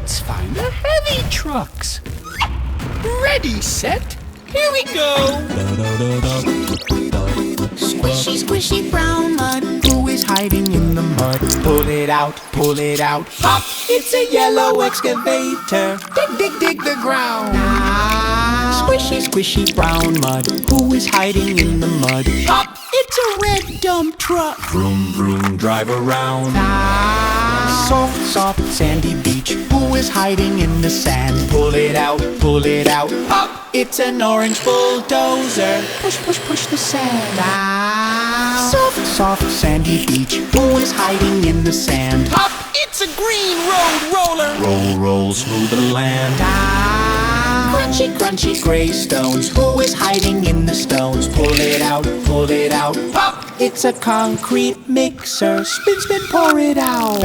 Let's find the heavy trucks. Ready, set, here we go. Squishy, squishy brown mud. Who is hiding in the mud? Pull it out, hop! It's a yellow excavator. Dig, dig, dig the ground. Squishy, squishy brown mud. Who is hiding in the mud? Hop! It's a red dump truck. Vroom, vroom, drive around. Soft, soft, sandy beach. Who is hiding in the sand? Pull it out, hop! It's an orange bulldozer. Push, push, push the sand out. Soft, soft, sandy beach. Who is hiding in the sand? Hop, it's a green road roller. Roll, roll, smooth the land out. Crunchy, crunchy gray stones. Who is hiding in the stones? Pull it out, pop! It's a concrete mixer. Spin, spin, pour it out.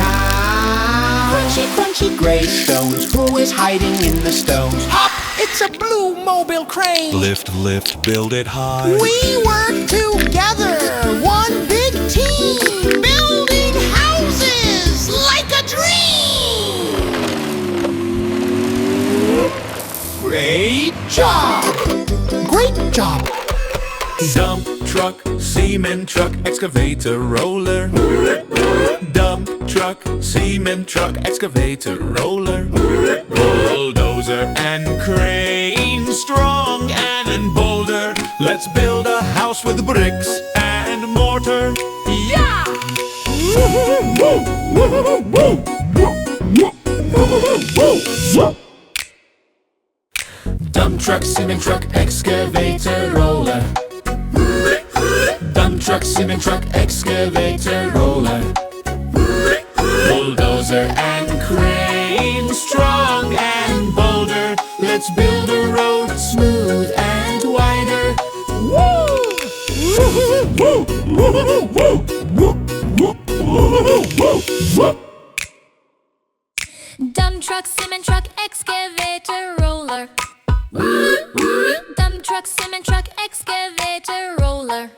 Crunchy, crunchy gray stones. Who is hiding in the stones? Hop, it's a blue mobile crane. Lift, lift, build it high. We work together, one big team, building houses like a dream. Great job! Great job! Dump truck, cement truck, excavator, roller. Dump truck, cement truck, excavator, roller. Bulldozer and crane, strong and boulder. Let's build a house with bricks and mortar. Yeah! Dump truck, cement truck, excavator, roller. Dump truck, cement truck, excavator, roller. Bulldozer and crane, strong and boulder. Let's build a road smooth and wider. Dump truck, cement truck, excavator, roller. Dump truck, cement truck, excavator, roller.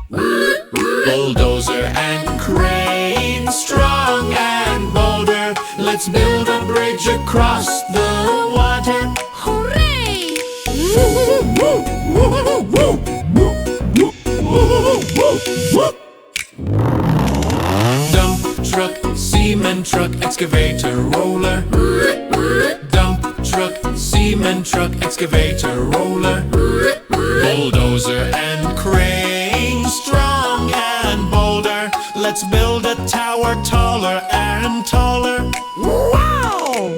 Bulldozer and crane, strong and boulder. Let's build a bridge across the water. Hooray! Dump truck, cement truck, excavator, roller. Dump truck, cement truck, excavator, roller. Bulldozer and crane, strong and boulder. Let's build a tower taller and taller. Wow!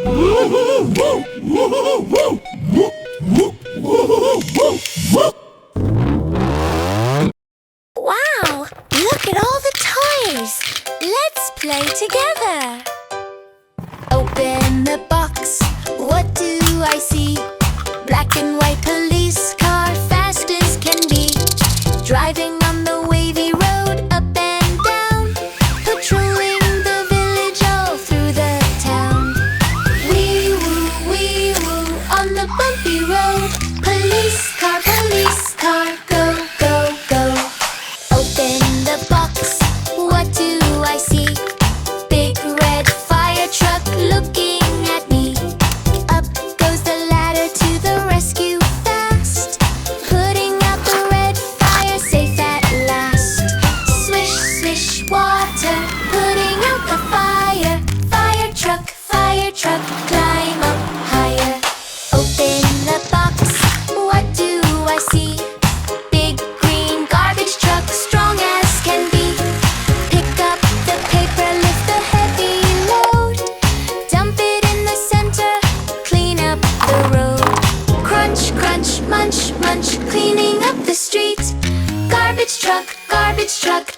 Wow! Look at all the toys! Let's play together! Open the box, what do I see? Black and white police car, fast as can be. Driving on the wavy road, up and down. Patrolling the village all through the town. Wee woo, on the bumpy road. Police car, go, go, go. Open the box, what do I see? Big red fire truck looking at me. Up goes the ladder to the rescue fast. Putting out the red fire safe at last. Swish, swish, water, putting out the fire. Fire truck, climb up higher. Open the box, what do I see? Big green garbage truck, strong as can be. Pick up the paper, lift the heavy load. Dump it in the center, clean up the road. Crunch, crunch, munch, munch, cleaning up the street. Garbage truck,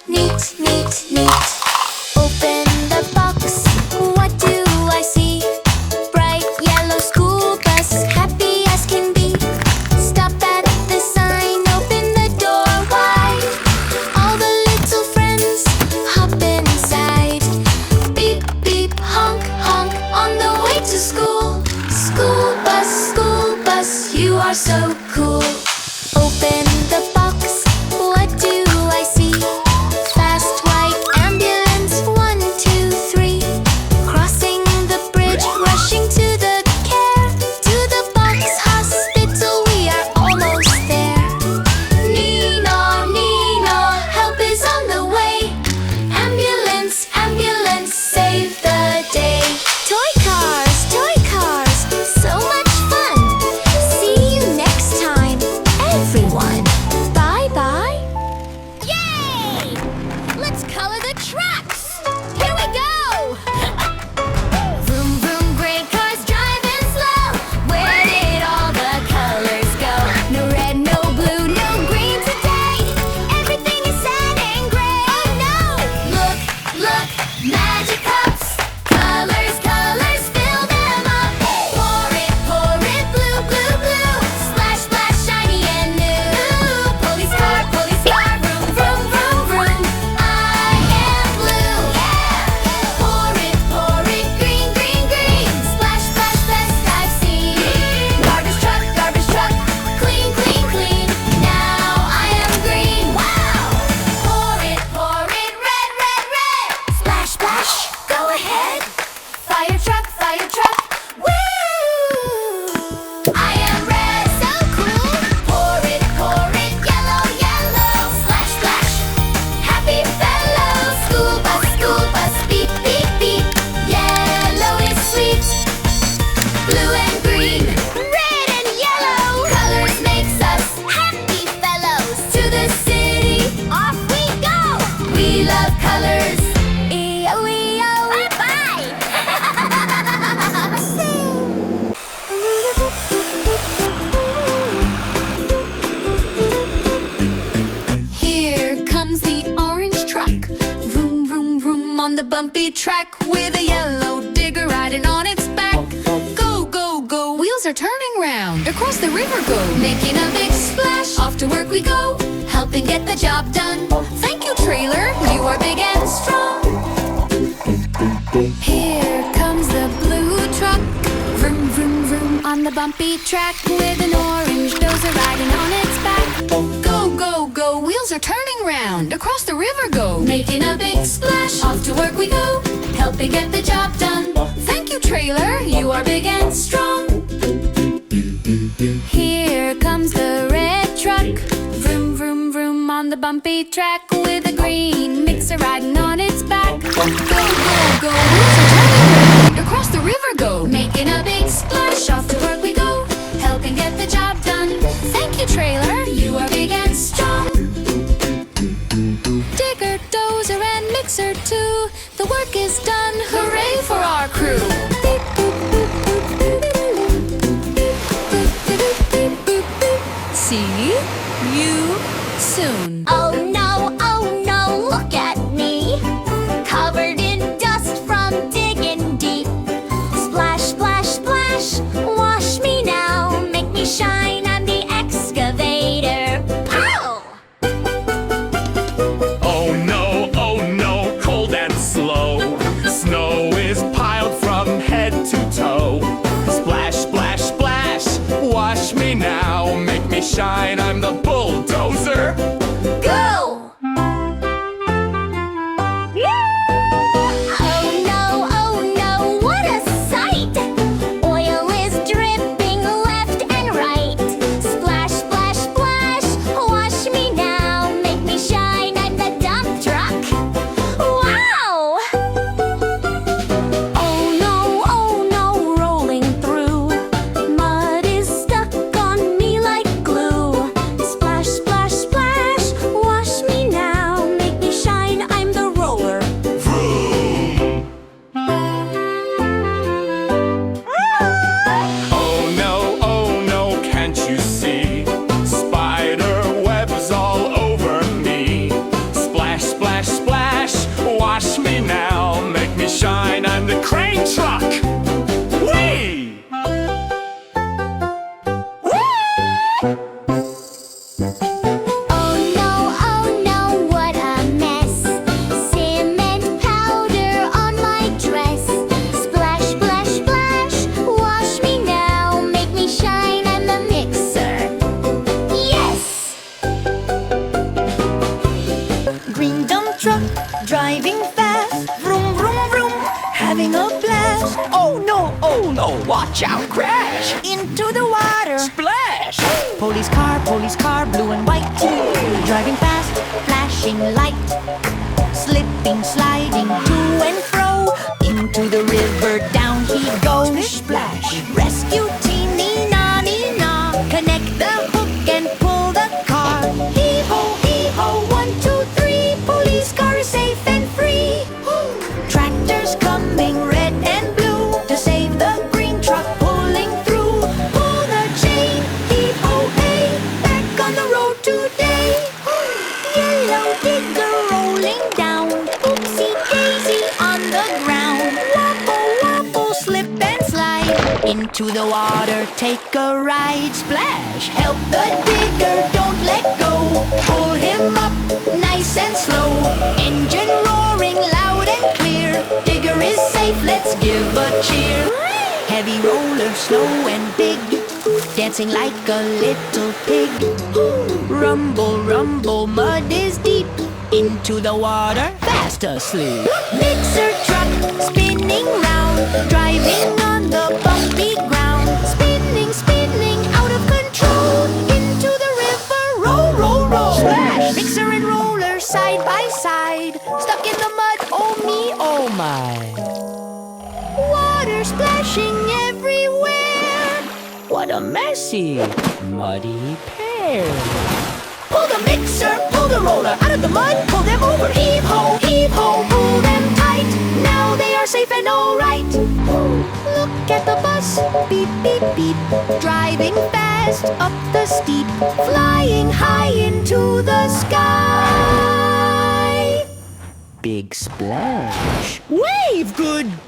neat, neat, neat. Open the box, what do I see? Bright yellow school bus, happy as can be. Stop at the sign, open the door wide. All the little friends hop inside. Beep, beep, honk, honk, on the way to school. School bus, you are so cool. Open the box, what do I see? Fast white ambulance, 1, 2, 3. Crossing the bridge, rushing to fire truck. Woo! I am red, so cool. Pour it, yellow, yellow. Splash, splash, happy fellow. School bus, beep, beep, beep. Yellow is sweet. Blue and green, red and yellow. Colors makes us happy fellows. To the city, off we go. We love colors. E-O-E-O. Bye-bye. Here comes the orange truck. Vroom, vroom, vroom on the bumpy track with a yellow digger riding on its back. Go, go, go, wheels are turning round. Across the river go, making a big splash. Off to work we go, helping get the job done. Thank you, trailer, you are big and strong. Here comes the blue truck. Vroom, vroom, vroom on the bumpy track with an orange dozer riding on its back. Go, go, go, wheels are turning round. Across the river go, making a big splash. Off to work we go, helping get the job done. Thank you, trailer, you are big and strong. Here comes the red truck. Vroom, vroom, vroom on the bumpy track with a green mixer riding on its back. Go, go, go, wheels are turning round. Across the river go, making a big splash. Off to work we go, helping get the job done. Thank you, trailer, you are big and strong. Digger, dozer, and mixer too. The work is done, hooray for our crew. See you soon. Oh no, look at me. Covered in dust from digging deep. Splash, splash, splash, wash me now. Make me shine, I'm the excavator. Pow! Oh no, cold and slow. Snow is piled from head to toe. Splash, splash, splash, wash me now. Make me shine, I'm the bulldozer. Go! Oh no, what a sight! Oil is dripping left and right. Splash, splash, splash, wash me now. Make me shine, I'm the dump truck. Wow! Oh no, rolling through. Mud is stuck on me like glue. Splash, splash, splash, wash me now. Make me shine, I'm the roller. Oh no, can't you see? Spider webs all over me. Splash, splash, splash, wash me now. Make me shine, I'm the crane truck. Whee! Oh no, what a mess. Cement powder on my dress. Splash, splash, splash, wash me now. Make me shine, I'm the mixer. Yes! Green dump truck, driving fast. Vroom, vroom, vroom, having a blast. Oh no, watch out, crash! Into the water. Splash! Police car, blue and white. Driving fast, flashing light. Slipping, sliding to and fro. Into the river, down he goes. Splash! Rescue team, Nina, Nina. Connect the hook and pull the car. Heave-ho, 1, 2, 3. Police car is safe and free. Tractors coming, red and blue. To save the green truck pulling through. Pull the chain, heave-ho-hey. Back on the road today. Yellow digger rolling down. Oopsie-daisy on the ground. Wobble, wobble, slip and slide. Into the water, take a ride. Splash! Help the digger, don't let go. Pull him up, nice and slow. Engine roaring loud and clear. Digger is safe, let's give a cheer. Heavy roller, slow and big. Dancing like a little pig. Rumble, rumble, mud is deep. Into the water, fast asleep. Mixer truck, spinning round. driving on the bumpy ground. Spinning, spinning, out of control, into the river. Roll, roll, roll. Splash! Mixer and roller side by side, stuck in the mud. Oh me, oh my. Water splashing everywhere. What a messy, muddy pair. Pull the mixer, pull the roller out of the mud, pull them over. Heave ho, pull them tight. Now they are safe and alright. Look at the bus, beep, beep, beep, driving fast up the steep, flying high into the sky. Big splash. Wave goodbye.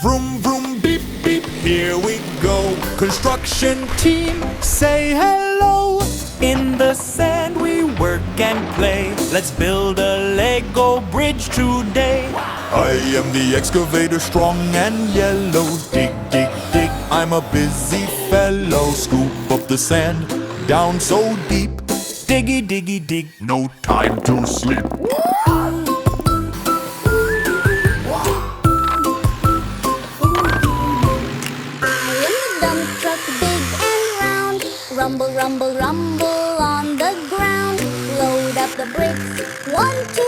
Vroom, vroom, beep, beep, here we go. Construction team, say hello. In the sand we work and play. Let's build a Lego bridge today. I am the excavator, strong and yellow. Dig, dig, dig, I'm a busy fellow. Scoop up the sand, down so deep. Diggy, diggy, dig, no time to sleep. Rumble, rumble, rumble on the ground. Load up the bricks. 1, 2,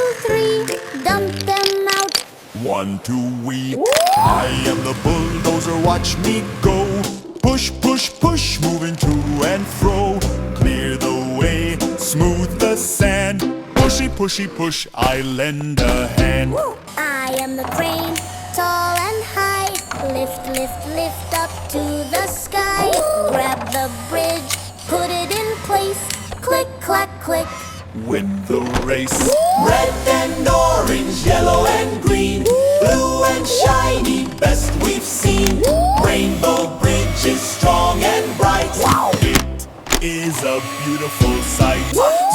3. Dump them out. 1, 2, we. I am the bulldozer, watch me go. Push, push, push, moving to and fro. Clear the way, smooth the sand. Pushy, pushy, push, I lend a hand. I am the crane, tall and high. Lift, lift, lift up to the sky. Grab the bridge, put it in place. Click, clack, click. Win the race. Red and orange, yellow and green, blue and shiny, best we've seen. Rainbow Bridge is strong and bright. It is a beautiful sight.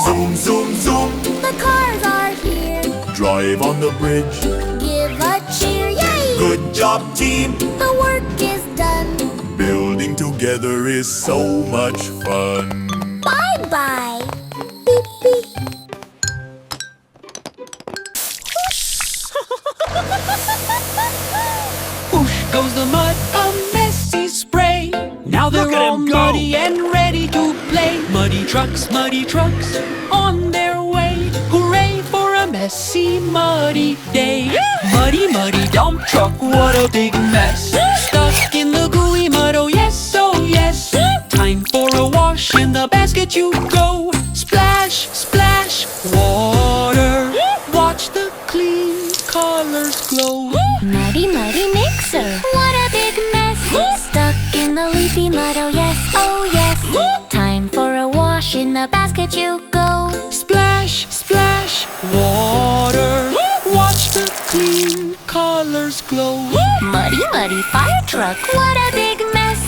Zoom, zoom, zoom, The cars are here. drive on the bridge. Give a cheer, yay! Good job, team. The work is done. Building together is so much fun. Bye-bye. Beep, beep. Whoosh goes the mud, a messy spray. Now they're all muddy and ready to play. Muddy trucks on their way. Hooray for a messy, muddy day. Muddy, muddy dump truck, what a big mess. Stuck in the gooey mud, oh yes, oh yes. Time for a wash, in the basket you go. Splash, splash, water. Watch the clean colors glow. Muddy, muddy mixer. What a big mess. Stuck in the leafy mud, oh yes, oh yes. Time for a wash, in the basket you go. Splash, splash, water. Watch the clean colors glow. Muddy, muddy fire truck. What a big mess.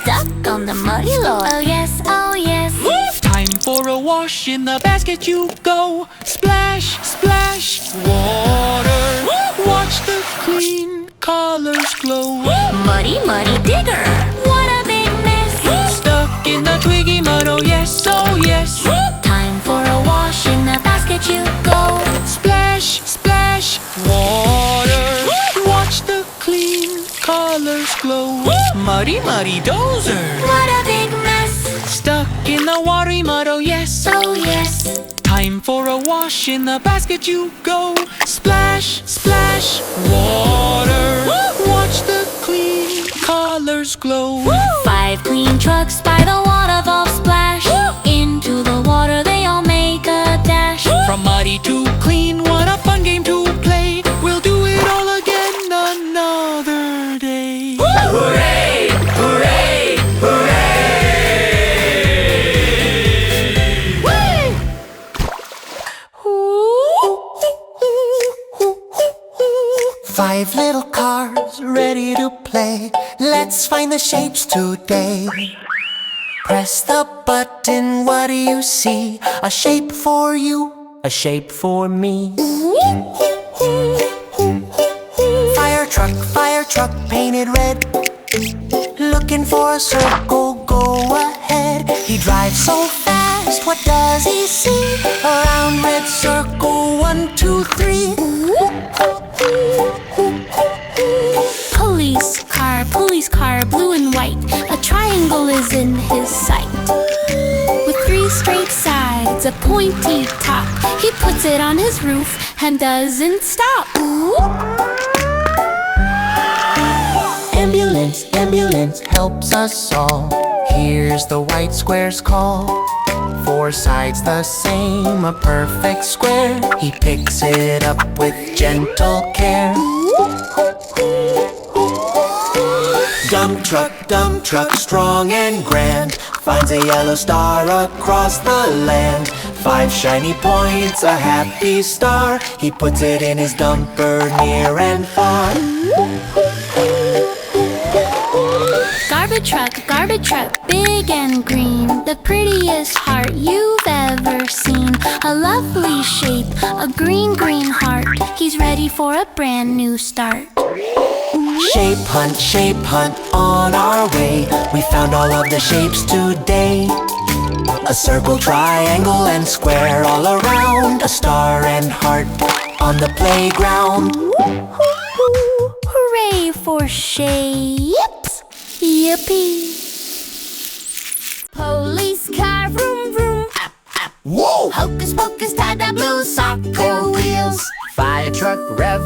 Stuck on the muddy floor, oh yes, oh yes. Time for a wash, in the basket you go. Splash, splash, water. Watch the clean colors glow. Muddy, muddy digger. What a big mess. Stuck in the twiggy mud, oh yes, oh yes. Time for a wash, in the basket you go. Splash, splash, water. Watch the clean colors glow. Muddy, muddy dozer. What a big mess. Stuck in the watery mud, oh yes, Oh yes. time for a wash, in the basket you go. Splash, splash, water. Watch the clean colors glow. 5 clean trucks by the waterfall splash. Into the water they all make a dash. From muddy to clean, what a fun game to play. We'll do it all again another day. Hooray! Hooray! Five little cars ready to play. Let's find the shapes today. Press the button, what do you see? A shape for you, a shape for me. Fire truck painted red. Looking for a circle, go ahead. He drives so fast, what does he see? A round red circle, 1, pointy top. He puts it on his roof and doesn't stop. Ooh. Ambulance, ambulance helps us all. Here's the white square's call. 4 sides the same, a perfect square. He picks it up with gentle care. Dump truck, strong and grand, finds a yellow star across the land. 5 shiny points, a happy star. He puts it in his dumper near and far. Garbage truck, big and green, the prettiest heart you've ever seen. A lovely shape, a green heart. He's ready for a brand new start. Shape hunt, on our way. We found all of the shapes today. A circle, triangle, and square all around. A star and heart on the playground. Hooray for shapes! Yippee! Police car, vroom vroom, up up. Whoa! Hocus pocus, tada blue, soccer wheels. Fire truck, rev,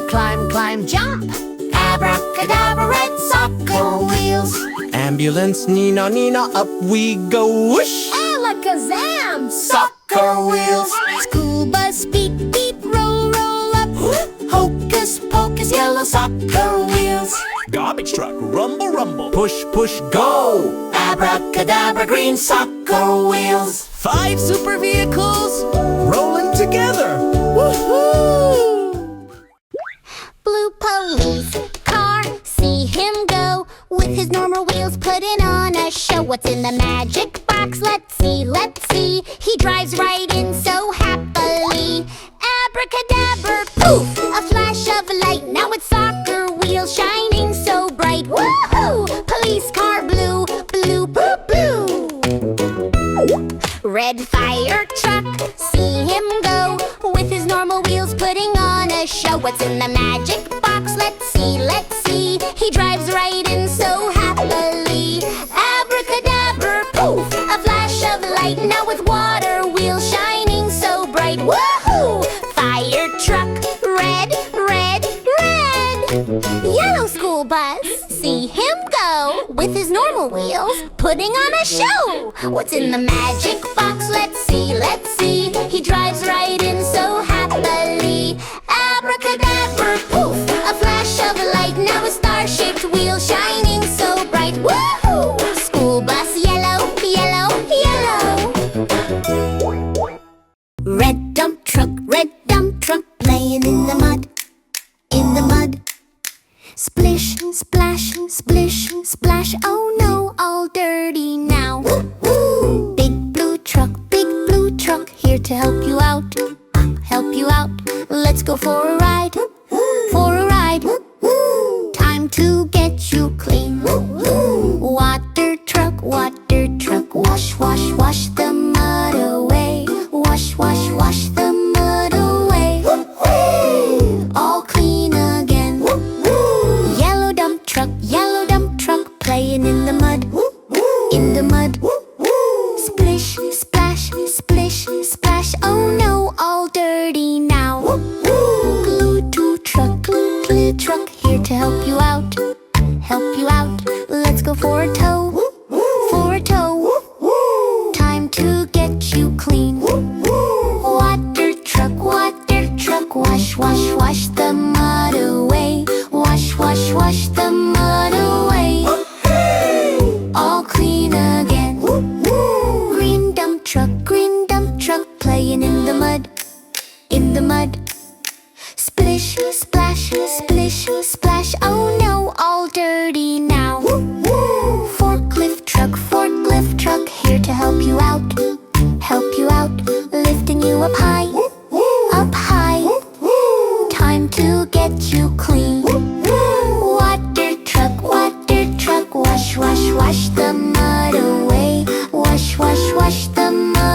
climb, Jump! Abracadabra, red soccer wheels. ambulance, Nina, up we go. Whoosh! Alakazam! Soccer wheels. School bus, beep beep, roll up. Hocus pocus, yellow soccer wheels. Garbage truck, rumble. Push, go. Abracadabra, green soccer wheels. 5 super vehicles Rolling together. Woohoo! Blue police car, see him go with his normal wheels, putting on a show. What's in the magic box? Let's see. He drives right in so happily. Abracadabra, poof! A flash of light. Now it's soccer wheels shining so bright. Woohoo! Police car, blue, blue. Red fire truck, see him go with his normal wheels, putting on a show. What's in the magic box? Let's see. He drives right in so happily. Abracadabra, poof! A flash of light. Now with water wheels shining so bright. Woohoo! Fire truck, red. Yellow school bus, see him go with his normal wheels, putting on a show. What's in the magic box? Let's see. He drives right in so happily. Abracadabra, poof! A flash of light. Now a star-shaped wheel shining so bright. Woohoo! School bus, yellow. Red dump truck, playing in the mud. Splish, splash, oh no, all dirty now. Big blue truck, here to help you out. Let's go for a ride. Time to get you clean. Water truck, wash the mud away. Wash the mud away. All clean again. Yellow dump truck, playing in the mud. Splish, splash, oh no, all dirty now. Glue truck, here to help you out. Let's go for a tow. Time to get you clean. Water truck, wash the mud away. Wash the mud away. All clean again. Green dump truck, playing in the mud. Splish, splash, oh no, all dirty now. Forklift truck, here to help you out. Lifting you up high. Time to get you clean. Water truck, wash the mud away. Wash the mud